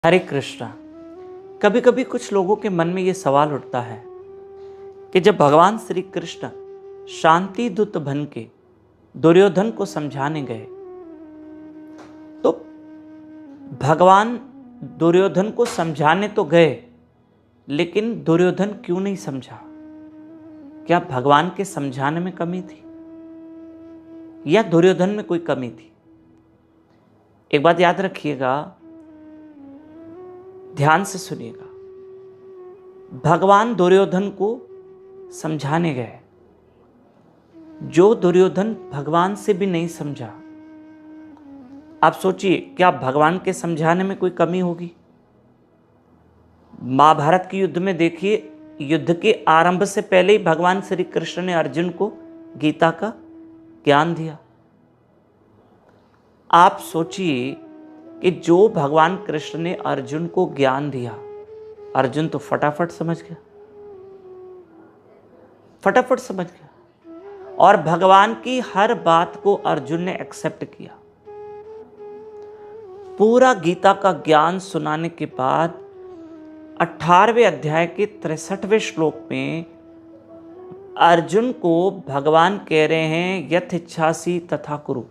हरे कृष्णा। कभी कभी कुछ लोगों के मन में ये सवाल उठता है कि जब भगवान श्री कृष्ण शांति दूत बन के दुर्योधन को समझाने गए तो भगवान दुर्योधन को समझाने तो गए, लेकिन दुर्योधन क्यों नहीं समझा? क्या भगवान के समझाने में कमी थी या दुर्योधन में कोई कमी थी? एक बात याद रखिएगा, ध्यान से सुनिएगा। भगवान दुर्योधन को समझाने गए, जो दुर्योधन भगवान से भी नहीं समझा। आप सोचिए, क्या भगवान के समझाने में कोई कमी होगी? महाभारत के युद्ध में देखिए, युद्ध के आरंभ से पहले ही भगवान श्री कृष्ण ने अर्जुन को गीता का ज्ञान दिया। आप सोचिए कि जो भगवान कृष्ण ने अर्जुन को ज्ञान दिया, अर्जुन तो फटाफट समझ गया, फटाफट समझ गया, और भगवान की हर बात को अर्जुन ने एक्सेप्ट किया। पूरा गीता का ज्ञान सुनाने के बाद 18वें अध्याय के 63वें श्लोक में अर्जुन को भगवान कह रहे हैं, यथ इच्छासी तथा कुरु।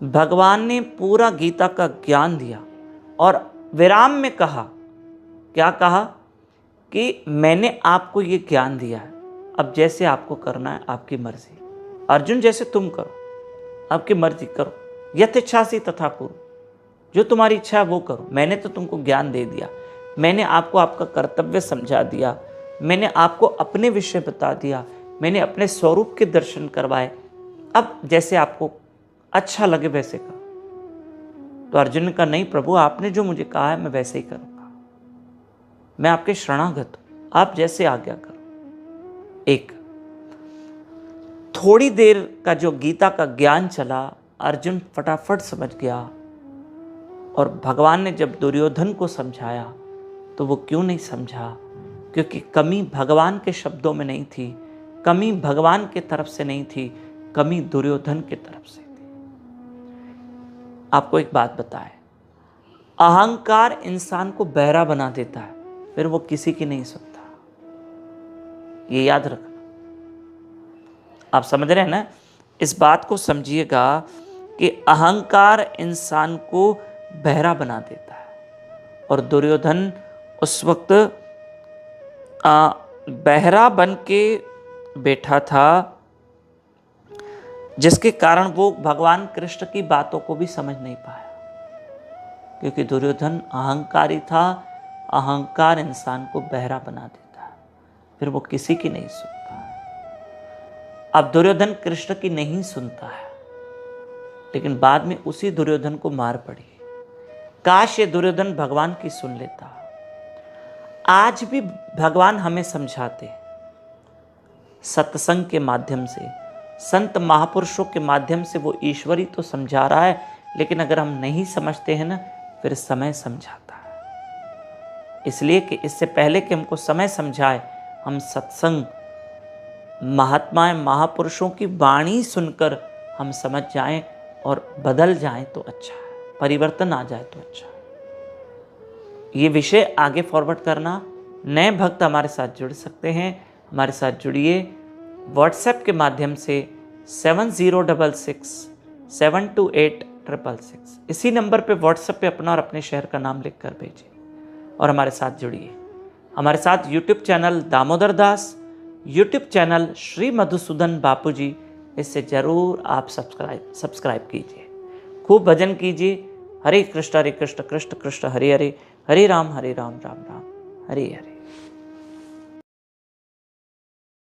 भगवान ने पूरा गीता का ज्ञान दिया और विराम में कहा, क्या कहा? कि मैंने आपको ये ज्ञान दिया है, अब जैसे आपको करना है आपकी मर्जी। अर्जुन, जैसे तुम करो, आपकी मर्जी करो। यथ इच्छासी तथा कुरु, जो तुम्हारी इच्छा है वो करो। मैंने तो तुमको ज्ञान दे दिया, मैंने आपको आपका कर्तव्य समझा दिया, मैंने आपको अपने विषय बता दिया, मैंने अपने स्वरूप के दर्शन करवाए। अब जैसे आपको अच्छा लगे वैसे करो। तो अर्जुन ने कहा, नहीं प्रभु, आपने जो मुझे कहा है मैं वैसे ही करूंगा, मैं आपके शरणागत हूं, आप जैसे आज्ञा करो। एक थोड़ी देर का जो गीता का ज्ञान चला, अर्जुन फटाफट समझ गया। और भगवान ने जब दुर्योधन को समझाया तो वो क्यों नहीं समझा? क्योंकि कमी भगवान के शब्दों में नहीं थी, कमी भगवान के तरफ से नहीं थी, कमी दुर्योधन के तरफ से थी। आपको एक बात बताए, अहंकार इंसान को बहरा बना देता है, फिर वो किसी की नहीं सुनता। ये याद रखना। आप समझ रहे हैं ना? इस बात को समझिएगा कि अहंकार इंसान को बहरा बना देता है। और दुर्योधन उस वक्त बहरा बन के बैठा था, जिसके कारण वो भगवान कृष्ण की बातों को भी समझ नहीं पाया। क्योंकि दुर्योधन अहंकारी था, अहंकार इंसान को बहरा बना देता है, फिर वो किसी की नहीं सुनता है। अब दुर्योधन कृष्ण की नहीं सुनता है, लेकिन बाद में उसी दुर्योधन को मार पड़ी। काश ये दुर्योधन भगवान की सुन लेता। आज भी भगवान हमें समझाते, सत्संग के माध्यम से, संत महापुरुषों के माध्यम से। वो ईश्वरी तो समझा रहा है, लेकिन अगर हम नहीं समझते हैं ना, फिर समय समझाता है। इसलिए कि इससे पहले कि हमको समय समझाए, हम सत्संग, महात्माएं, महापुरुषों की वाणी सुनकर हम समझ जाएं और बदल जाएं तो अच्छा है, परिवर्तन आ जाए तो अच्छा है। ये विषय आगे फॉरवर्ड करना, नए भक्त हमारे साथ जुड़ सकते हैं। हमारे साथ जुड़िए व्हाट्सएप के माध्यम से 7066728666। इसी नंबर पे व्हाट्सएप पे अपना और अपने शहर का नाम लिख कर भेजिए और हमारे साथ जुड़िए। हमारे साथ YouTube channel Damodar Das, YouTube channel Shri Madhusudan बापूजी, इससे ज़रूर आप सब्सक्राइब कीजिए। खूब भजन कीजिए। हरे कृष्ण कृष्ण कृष्ण हरे हरे, हरे राम राम राम हरे हरे।